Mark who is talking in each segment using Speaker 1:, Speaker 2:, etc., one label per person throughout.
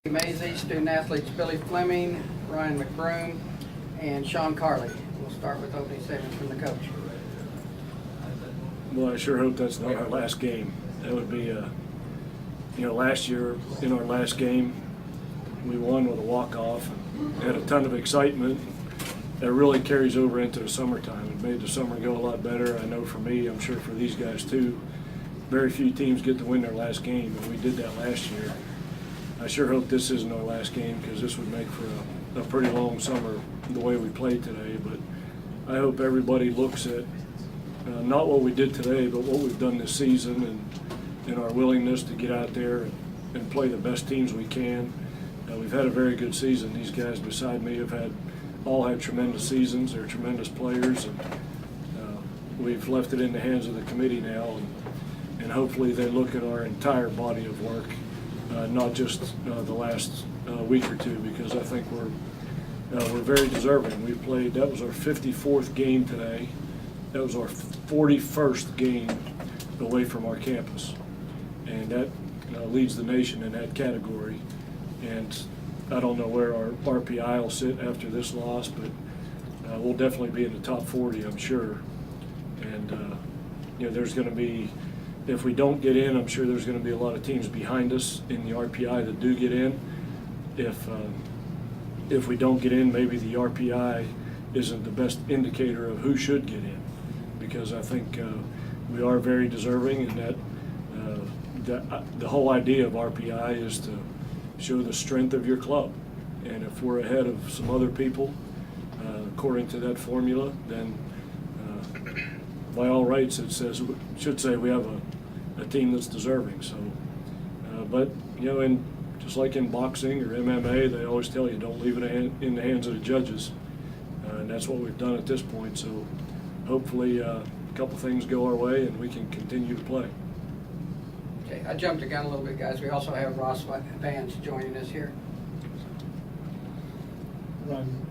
Speaker 1: Mazey, student athletes Billy Fleming, Ryan McBroom, and Sean Carley. We'll start with opening statement from the coach.
Speaker 2: Well, I sure hope that's not our last game. That would be, last year in our last game, we won with a walk-off and had a ton of excitement. That really carries over into the summertime. It made the summer go a lot better. I know for me, I'm sure for these guys too. Very few teams get to win their last game, and we did that last year. I sure hope this isn't our last game because this would make for a pretty long summer the way we played today. But I hope everybody looks at not what we did today, but what we've done this season and our willingness to get out there and play the best teams we can. We've had a very good season. These guys beside me have all had tremendous seasons. They're tremendous players, and we've left it in the hands of the committee now, and hopefully they look at our entire body of work, not just the last week or two, because I think we're very deserving. We played. That was our 54th game today. That was our 41st game away from our campus, and that leads the nation in that category. And I don't know where our RPI will sit after this loss, but we'll definitely be in the top 40, I'm sure. And there's going to be, if we don't get in, I'm sure there's going to be a lot of teams behind us in the RPI that do get in. If we don't get in, maybe the RPI isn't the best indicator of who should get in, because I think we are very deserving, and that the whole idea of RPI is to show the strength of your club. And if we're ahead of some other people, according to that formula, then by all rights it should say we have a team that's deserving. So, but and just like in boxing or MMA, they always tell you don't leave it in the hands of the judges, and that's what we've done at this point. So hopefully a couple things go our way and we can continue to play.
Speaker 1: Okay, I jumped the gun a little bit, guys. We also have Ross Vance joining us here.
Speaker 3: Run,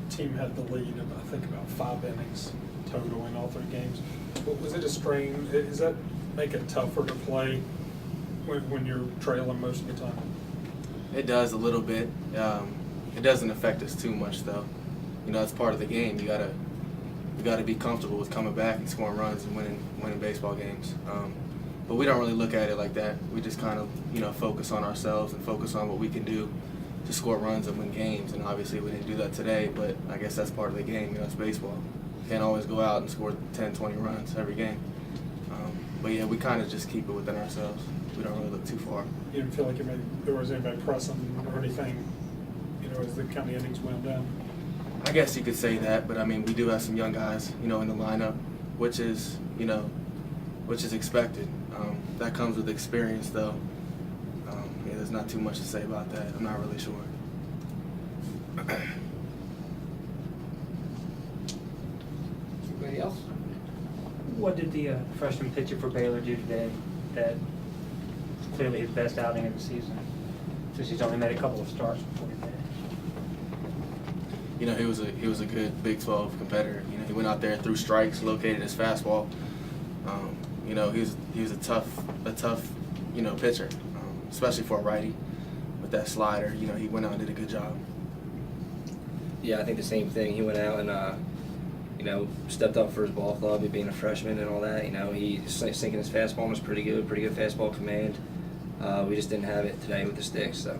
Speaker 3: the team had the lead of, I think, about 5 innings total in all 3 games. But was it a strain? Does that make it tougher to play when you're trailing most of the time?
Speaker 4: It does a little bit. It doesn't affect us too much, though. It's part of the game. You gotta be comfortable with coming back and scoring runs and winning baseball games. But we don't really look at it like that. We just kind of, focus on ourselves and focus on what we can do to score runs and win games. And obviously we didn't do that today, but I guess that's part of the game. It's baseball. You can't always go out and score 10, 20 runs every game. But yeah, we kind of just keep it within ourselves. We don't really look too far.
Speaker 3: You didn't feel like there was anybody pressing or anything, as the kind of innings went down?
Speaker 4: I guess you could say that, but I mean, we do have some young guys, in the lineup, which is expected. That comes with experience, though. There's not too much to say about that. I'm not really sure.
Speaker 1: Anybody else?
Speaker 5: What did the freshman pitcher for Baylor do today that clearly his best outing of the season, since he's only made a couple of starts before today?
Speaker 4: He was a good Big 12 competitor. He went out there, threw strikes, located his fastball. He was a tough pitcher, especially for a righty with that slider. He went out and did a good job.
Speaker 6: Yeah, I think the same thing. He went out and stepped up for his ball club, being a freshman and all that. He sinking his fastball was pretty good fastball command. We just didn't have it today with the sticks, so.